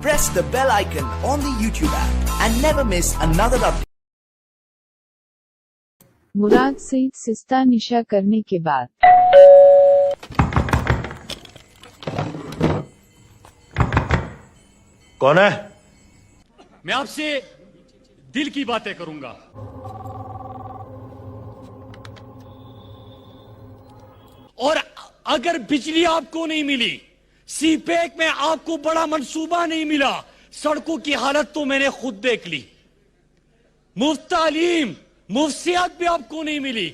press the bell icon on the YouTube app and never miss another update. मुराद सईद सिस्ता निशा करने के बाद कौन है? मैं आपसे दिल की बातें करूंगा। और अगर बिजली आपको नहीं मिली, सीपैक में आपको बड़ा मंसूबा नहीं मिला, सड़कों की हालत तो मैंने खुद देख ली, मुफ्त तालीम मुफ्त सेहत भी आपको नहीं मिली,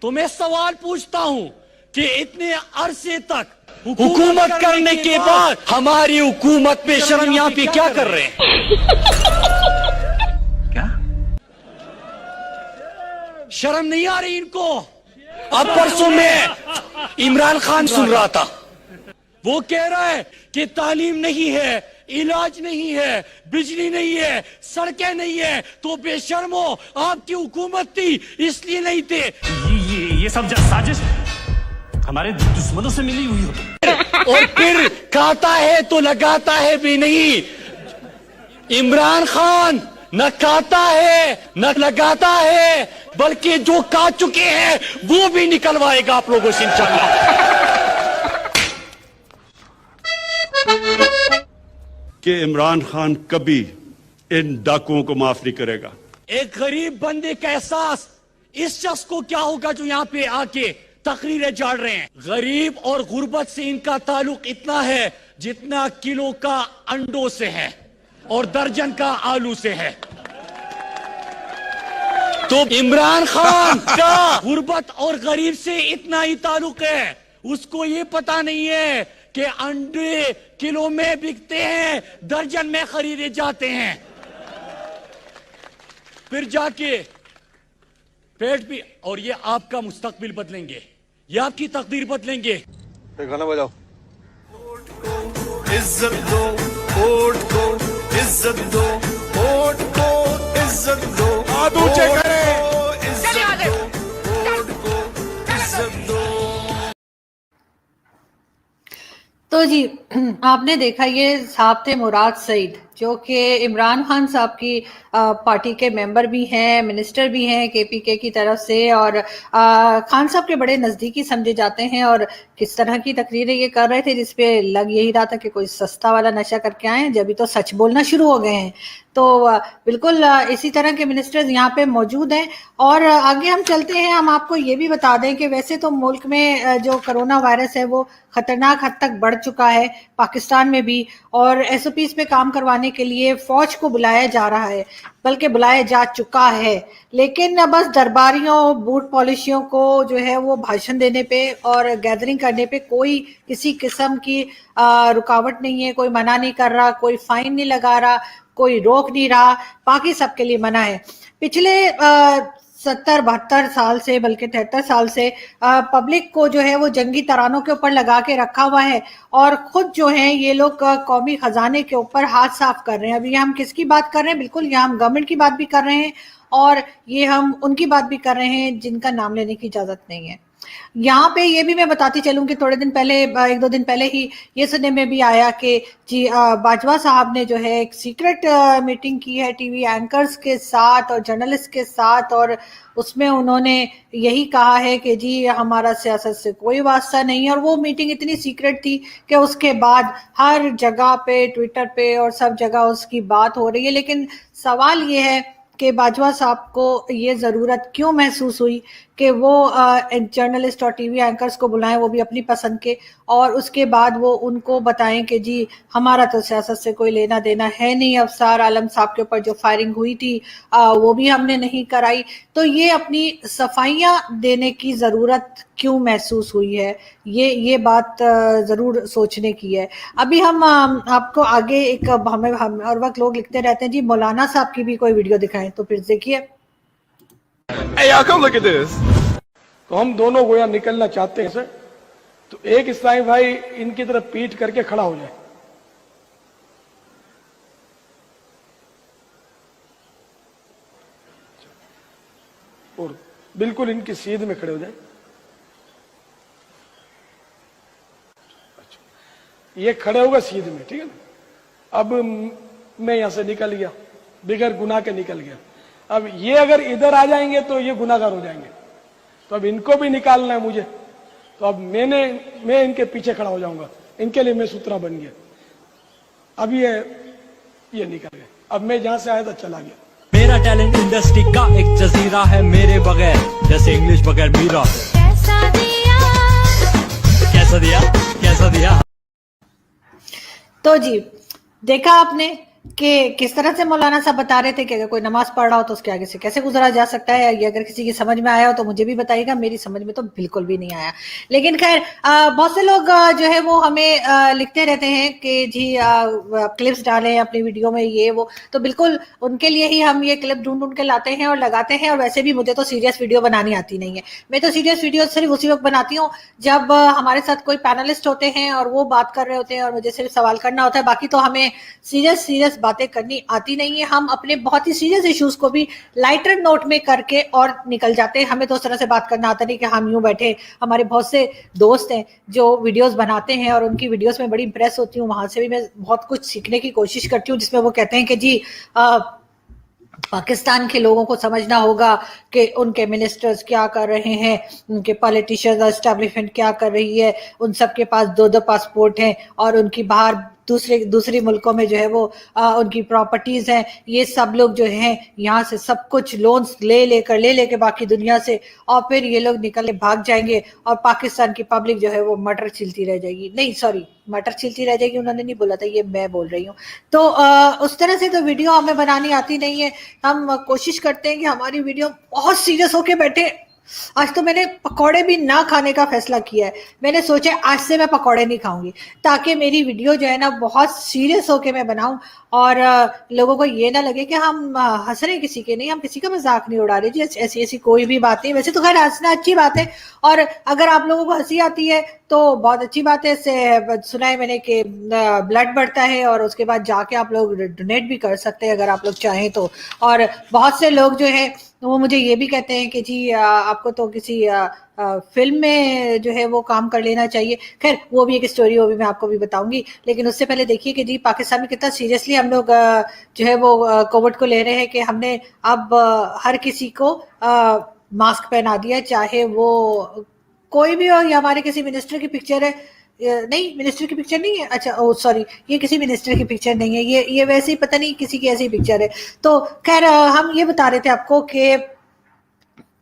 तो मैं सवाल पूछता हूं कि इतने अरसे तक हुकूमत करने के बाद हमारी हुकूमत पे शर्म यहाँ पे क्या कर रहे हैं? क्या शर्म नहीं आ रही इनको? अब परसों में इमरान खान सुन रहा था, वो कह रहा है कि तालीम नहीं है, इलाज नहीं है, बिजली नहीं है, सड़कें नहीं है, तो बेशर्मो आपकी हुकूमत थी इसलिए नहीं थे। ये सब साजिश हमारे दुश्मनों से मिली हुई हो। और फिर खाता है तो लगाता है भी नहीं। इमरान खान न खाता है न लगाता है, बल्कि जो काट चुके हैं वो भी निकलवाएगा आप लोगों से इंशाअल्लाह। कि इमरान खान कभी इन डाकुओं को माफ नहीं करेगा। एक गरीब बंदे का एहसास इस शख्स को क्या होगा जो यहाँ पे आके तकरीरें झाड़ रहे हैं। गरीब और गुर्बत से इनका ताल्लुक इतना है जितना किलो का अंडों से है और दर्जन का आलू से है। तो इमरान खान का गुर्बत और गरीब से इतना ही ताल्लुक है, उसको ये पता नहीं है कि अंडे किलो में बिकते हैं, दर्जन में खरीदे जाते हैं। फिर जाके पेट भी, और ये आपका मुस्तकबिल बदलेंगे, ये आपकी तकदीर बदलेंगे। गाना बजाओ। इज्जत दो वोट को, इज्जत दो वोट को, इज्जत दो ऊंचे करे। इज्जत दो वोट को, इज्जत दो। तो जी आपने देखा ये साहब थे मुराद सईद, जो कि इमरान खान साहब की पार्टी के मेंबर भी हैं, मिनिस्टर भी हैं केपीके की तरफ से, और खान साहब के बड़े नज़दीकी समझे जाते हैं। और किस तरह की तकरीरें ये कर रहे थे जिसपे लग यही रहा था कि कोई सस्ता वाला नशा करके आए हैं, जब भी तो सच बोलना शुरू हो गए हैं। तो बिल्कुल इसी तरह के मिनिस्टर्स यहाँ पे मौजूद हैं। और आगे हम चलते हैं, हम आपको ये भी बता दें कि वैसे तो मुल्क में जो कोरोना वायरस है वो खतरनाक हद तक बढ़ चुका है, पाकिस्तान में भी, और एसओपीज पे काम करवाने के लिए फौज को बुलाया जा रहा है, बल्कि बुलाया जा चुका है। लेकिन बस दरबारियों, बूट पॉलिशियों को जो है वो भाषण देने पे और गैदरिंग करने पे कोई किसी किस्म की रुकावट नहीं है, कोई मना नहीं कर रहा, कोई फाइन नहीं लगा रहा, कोई रोक नहीं रहा, बाकी सबके लिए मना है। पिछले 70-72 साल से, बल्कि 73 साल से पब्लिक को जो है वो जंगी तरानों के ऊपर लगा के रखा हुआ है, और खुद जो है ये लोग कौमी खजाने के ऊपर हाथ साफ कर रहे हैं। अभी हम किसकी बात कर रहे हैं? बिल्कुल यहाँ हम गवर्नमेंट की बात भी कर रहे हैं, और ये हम उनकी बात भी कर रहे हैं जिनका नाम लेने की इजाजत नहीं है। यहाँ पे ये भी मैं बताती चलूं कि थोड़े दिन पहले, 1-2 दिन पहले ही ये सुनने में भी आया कि जी बाजवा साहब ने जो है एक सीक्रेट मीटिंग की है टीवी एंकर्स के साथ और जर्नलिस्ट के साथ, और उसमें उन्होंने यही कहा है कि जी हमारा सियासत से कोई वास्ता नहीं है। और वो मीटिंग इतनी सीक्रेट थी कि उसके बाद हर जगह पे, ट्विटर पे और सब जगह उसकी बात हो रही है। लेकिन सवाल ये है कि बाजवा साहब को ये ज़रूरत क्यों महसूस हुई कि वो जर्नलिस्ट और टीवी एंकर्स को बुलाएं, वो भी अपनी पसंद के, और उसके बाद वो उनको बताएं कि जी हमारा तो सियासत से कोई लेना देना है नहीं, अफसार आलम साहब के ऊपर जो फायरिंग हुई थी वो भी हमने नहीं कराई। तो ये अपनी सफाइयाँ देने की ज़रूरत क्यों महसूस हुई है, ये बात ज़रूर सोचने की है। अभी हम आपको आगे एक, हमें हर वक्त लोग लिखते रहते हैं जी मौलाना साहब की भी कोई वीडियो दिखाएं, तो फिर देखिए। Hey, y'all, come look at this. तो हम दोनों गोया निकलना चाहते हैं सर, तो एक इस्लामी भाई इनकी तरफ पीठ करके खड़ा हो जाए। और बिल्कुल इनकी सीध में खड़े हो जाए। ये खड़े होगा सीध में, ठीक है ना? अब मैं यहाँ से निकल गया, बिगैर गुनाह के निकल गया। अब ये अगर इधर आ जाएंगे तो ये गुनाहगार हो जाएंगे, तो अब इनको भी निकालना है मुझे। तो अब मैं इनके पीछे खड़ा हो जाऊंगा, इनके लिए मैं सूत्रा बन गया। अब ये निकल गए, अब मैं जहां से आया था चला गया। मेरा टैलेंट इंडस्ट्री का एक जजीरा है, मेरे बगैर जैसे इंग्लिश बगैर मीरा। कैसा दिया। तो जी देखा आपने कि किस तरह से मौलाना साहब बता रहे थे कि अगर कोई नमाज पढ़ रहा हो तो उसके आगे से कैसे गुजरा जा सकता है। ये अगर किसी की समझ में आया हो तो मुझे भी बताइएगा, मेरी समझ में तो बिल्कुल भी नहीं आया। लेकिन खैर बहुत से लोग जो है वो हमें लिखते रहते हैं कि जी क्लिप्स डालें अपनी वीडियो में ये वो, तो बिल्कुल उनके लिए ही हम ये क्लिप ढूंढ के लाते हैं और लगाते हैं। और वैसे भी मुझे तो सीरियस वीडियो बनानी आती नहीं है। मैं तो सीरियस वीडियो सिर्फ उसी वक्त बनाती हूँ जब हमारे साथ कोई पैनलिस्ट होते हैं और वो बात कर रहे होते हैं और मुझे सिर्फ सवाल करना होता है। बाकी तो हमें सीरियस बातें करनी आती नहीं है। हम अपने बहुत ही सीरियस इश्यूज को भी लाइटर नोट में करके और निकल जाते हैं। हमें तो उस तरह से बात करना आता नहीं कि हम यूं बैठे। हमारे बहुत से दोस्त हैं जो वीडियोस बनाते हैं और उनकी वीडियोस में बड़ी इंप्रेस होती हूँ, वहां से भी मैं बहुत कुछ सीखने की कोशिश करती हूँ, जिसमें वो कहते हैं कि जी पाकिस्तान के लोगों को समझना होगा कि उनके मिनिस्टर्स क्या कर रहे हैं, उनके पॉलिटिशियंस एस्टैब्लिशमेंट क्या कर रही है, उन सब के पास 2-2 पासपोर्ट हैं और उनकी बाहर दूसरी मुल्कों में जो है वो उनकी प्रॉपर्टीज हैं। ये सब लोग जो हैं यहाँ से सब कुछ लोन्स ले लेके बाकी दुनिया से, और फिर ये लोग निकल के भाग जाएंगे और पाकिस्तान की पब्लिक जो है वो मटर छिलती रह जाएगी। नहीं सॉरी, मटर छिलती रह जाएगी उन्होंने नहीं बोला था, ये मैं बोल रही हूँ। तो उस तरह से तो वीडियो हमें बनानी आती नहीं है। हम कोशिश करते हैं कि हमारी वीडियो बहुत सीरियस होके बैठे। आज तो मैंने पकौड़े भी ना खाने का फैसला किया है। मैंने सोचा आज से मैं पकौड़े नहीं खाऊंगी ताकि मेरी वीडियो जो है ना बहुत सीरियस होके मैं बनाऊं और लोगों को ये ना लगे कि हम हंस रहे किसी के। नहीं, हम किसी का मजाक नहीं उड़ा रहे जी, ऐसी कोई भी बात नहीं। वैसे तो खैर हंसना अच्छी बात है और अगर आप लोगों को हंसी आती है तो बहुत अच्छी बात है। इससे सुना है मैंने कि ब्लड बढ़ता है और उसके बाद जाके आप लोग डोनेट भी कर सकते हैं अगर आप लोग चाहें तो। और बहुत से लोग जो है वो मुझे ये भी कहते हैं कि जी आपको तो किसी फिल्म में जो है वो काम कर लेना चाहिए। खैर वो भी एक स्टोरी, वो भी मैं आपको भी बताऊंगी। लेकिन उससे पहले देखिए कि जी पाकिस्तान में कितना सीरियसली हम लोग जो है वो कोविड को ले रहे हैं कि हमने अब हर किसी को मास्क पहना दिया, चाहे वो कोई भी हो। या हमारे किसी मिनिस्टर की पिक्चर है, नहीं मिनिस्टर की पिक्चर नहीं है, अच्छा ओ सॉरी, ये किसी मिनिस्टर की पिक्चर नहीं है, ये वैसे ही पता नहीं किसी की ऐसी पिक्चर है। तो खैर हम ये बता रहे थे आपको कि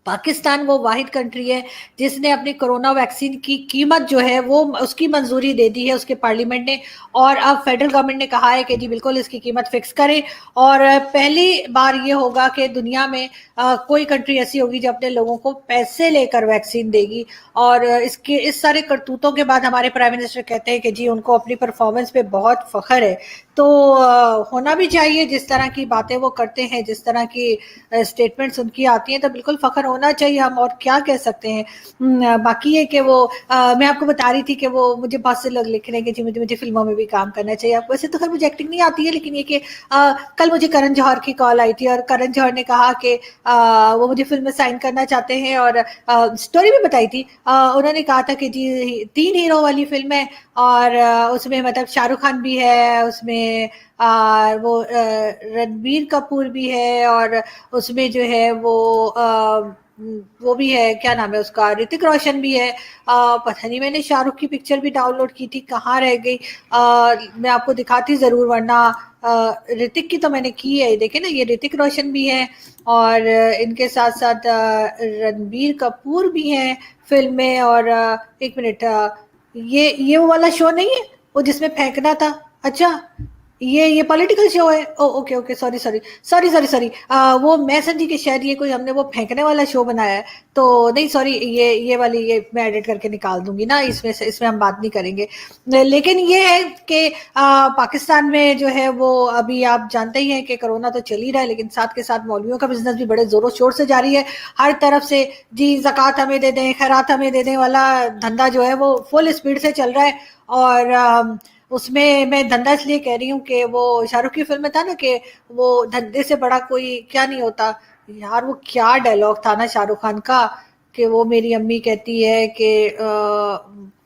पाकिस्तान वो वाहिद कंट्री है जिसने अपनी कोरोना वैक्सीन की कीमत जो है वो उसकी मंजूरी दे दी है उसके पार्लियामेंट ने। और अब फेडरल गवर्नमेंट ने कहा है कि जी बिल्कुल इसकी कीमत फिक्स करें। और पहली बार ये होगा कि दुनिया में कोई कंट्री ऐसी होगी जो अपने लोगों को पैसे लेकर वैक्सीन देगी। और इस सारे करतूतों के बाद हमारे प्राइम मिनिस्टर कहते हैं कि जी उनको अपनी परफॉर्मेंस पे बहुत फख्र है। तो होना भी चाहिए, जिस तरह की बातें वो करते हैं, जिस तरह की स्टेटमेंट्स उनकी आती हैं, तो बिल्कुल फख्र होना चाहिए। हम और क्या कह सकते हैं। बाकी है कि वो मैं आपको बता रही थी कि वो मुझे बहुत से लोग लिख रहे हैं कि जी मुझे फिल्मों में भी काम करना चाहिए। आपको वैसे तो खैर मुझे एक्टिंग नहीं आती है, लेकिन ये कि कल मुझे करण जौहर की कॉल आई थी और करण जौहर ने कहा कि वो मुझे फिल्म में साइन करना चाहते हैं। और स्टोरी भी बताई थी, उन्होंने कहा था कि जी 3 हीरो वाली फिल्म है और उसमें मतलब शाहरुख खान भी है, उसमें वो रणबीर कपूर भी है और उसमें जो है वो भी है, क्या नाम है उसका, ऋतिक रोशन भी है। पता नहीं मैंने शाहरुख की पिक्चर भी डाउनलोड की थी, कहाँ रह गई। मैं आपको दिखाती जरूर, वरना ऋतिक की तो मैंने की है। देखे ना, ये ऋतिक रोशन भी है और इनके साथ साथ रणबीर कपूर भी हैं फिल्म में। और एक मिनट, ये वो वाला शो नहीं है वो जिसमें फेंकना था? अच्छा ये पॉलिटिकल शो है। ओके सॉरी वो मैं समझी कि शायद ये कोई हमने वो फेंकने वाला शो बनाया है। तो नहीं सॉरी, ये वाली ये मैं एडिट करके निकाल दूंगी ना, इसमें हम बात नहीं करेंगे। लेकिन ये है कि पाकिस्तान में जो है वो अभी आप जानते ही हैं कि कोरोना तो चल ही रहा है, लेकिन साथ के साथ मौलवियों का बिजनेस भी बड़े जोरों शोर से जारी है। हर तरफ से जी ज़कात हमें दे दें, खैरात हमें दे दें वाला धंधा जो है वो फुल स्पीड से चल रहा है। और उसमें मैं धंधा इसलिए कह रही हूँ कि वो शाहरुख की फिल्म में था ना कि वो धंधे से बड़ा कोई क्या नहीं होता। यार वो क्या डायलॉग था ना शाहरुख खान का कि वो मेरी अम्मी कहती है कि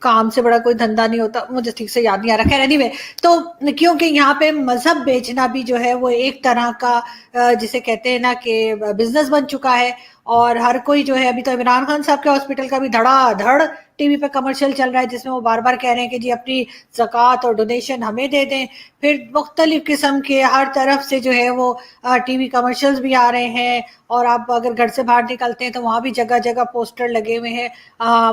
काम से बड़ा कोई धंधा नहीं होता, मुझे ठीक से याद नहीं आ रहा, खैर एनीवे। तो क्योंकि यहाँ पे मजहब बेचना भी जो है वो एक तरह का जिसे कहते हैं ना कि बिजनेस बन चुका है, और हर कोई जो है, अभी तो इमरान खान साहब के हॉस्पिटल का भी धड़ाधड़ टीवी पे कमर्शियल चल रहा है जिसमें वो बार बार कह रहे हैं कि जी अपनी ज़कात और डोनेशन हमें दे दें। फिर मुख्तलिफ किस्म के हर तरफ से जो है वो टीवी कमर्शियल्स भी आ रहे हैं, और आप अगर घर से बाहर निकलते हैं तो वहाँ भी जगह जगह पोस्टर लगे हुए हैं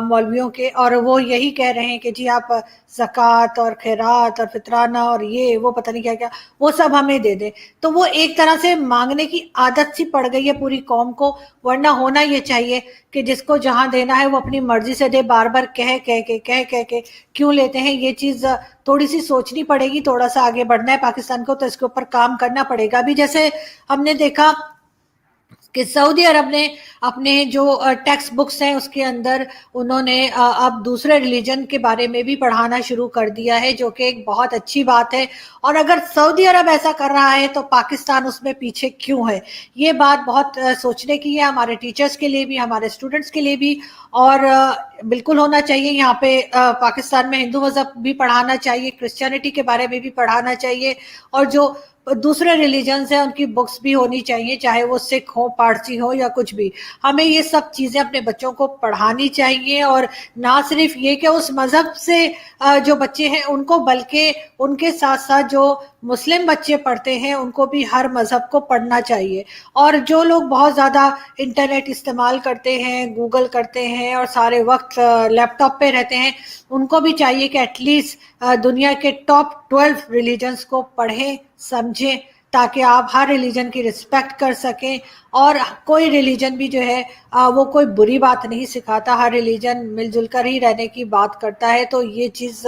मौलवियों के, और वो यही कह रहे हैं कि जी आप ज़कात और खैरात और फितराना और ये वो पता नहीं क्या क्या वो सब हमें दे दें। तो वो एक तरह से मांगने की आदत सी पड़ गई है पूरी कौम को, वरना होना ये चाहिए कि जिसको जहां देना है वो अपनी मर्जी से दे। बार बार कह के क्यों लेते हैं, ये चीज थोड़ी सी सोचनी पड़ेगी। थोड़ा सा आगे बढ़ना है पाकिस्तान को तो इसके ऊपर काम करना पड़ेगा। अभी जैसे हमने देखा कि सऊदी अरब ने अपने जो टेक्स्ट बुक्स हैं उसके अंदर उन्होंने अब दूसरे रिलीजन के बारे में भी पढ़ाना शुरू कर दिया है, जो कि एक बहुत अच्छी बात है। और अगर सऊदी अरब ऐसा कर रहा है तो पाकिस्तान उसमें पीछे क्यों है, ये बात बहुत सोचने की है, हमारे टीचर्स के लिए भी, हमारे स्टूडेंट्स के लिए भी। और बिल्कुल होना चाहिए यहाँ पे पाकिस्तान में हिंदू मजहब भी पढ़ाना चाहिए, क्रिश्चियनिटी के बारे में भी पढ़ाना चाहिए, और जो दूसरे रिलीजन्स हैं उनकी बुक्स भी होनी चाहिए, चाहे वो सिख हो, पारसी हो या कुछ भी। हमें ये सब चीज़ें अपने बच्चों को पढ़ानी चाहिए, और ना सिर्फ ये कि उस मज़हब से जो बच्चे हैं उनको, बल्कि उनके साथ साथ जो मुस्लिम बच्चे पढ़ते हैं उनको भी हर मज़हब को पढ़ना चाहिए। और जो लोग बहुत ज़्यादा इंटरनेट इस्तेमाल करते हैं, गूगल करते हैं और सारे वक्त लैपटॉप पे रहते हैं, उनको भी चाहिए कि एटलीस्ट दुनिया के टॉप 12 रिलीजन्स को पढ़ें, समझें, ताकि आप हर रिलीजन की रिस्पेक्ट कर सकें। और कोई रिलीजन भी जो है वो कोई बुरी बात नहीं सिखाता, हर रिलीजन मिलजुल कर ही रहने की बात करता है। तो ये चीज़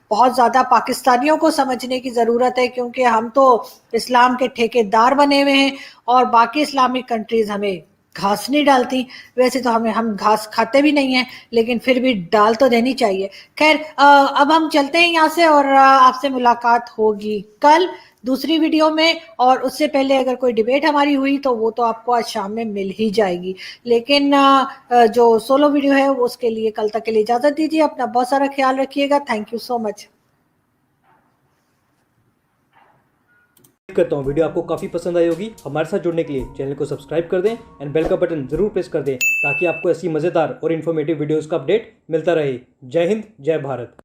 बहुत ज़्यादा पाकिस्तानियों को समझने की ज़रूरत है, क्योंकि हम तो इस्लाम के ठेकेदार बने हुए हैं और बाकी इस्लामिक कंट्रीज़ हमें घास नहीं डालती। वैसे तो हम घास खाते भी नहीं हैं, लेकिन फिर भी डाल तो देनी चाहिए। खैर अब हम चलते हैं यहाँ से, और आपसे मुलाकात होगी कल दूसरी वीडियो में। और उससे पहले अगर कोई डिबेट हमारी हुई तो वो तो आपको आज शाम में मिल ही जाएगी, लेकिन जो सोलो वीडियो है वो उसके लिए कल तक के लिए इजाज़त दीजिए। अपना बहुत सारा ख्याल रखिएगा। Thank you so much. करता हूँ वीडियो आपको काफ़ी पसंद आई होगी। हमारे साथ जुड़ने के लिए चैनल को सब्सक्राइब कर दें एंड बेल का बटन जरूर प्रेस कर दें, ताकि आपको ऐसी मज़ेदार और इन्फॉर्मेटिव वीडियोस का अपडेट मिलता रहे। जय हिंद, जय भारत।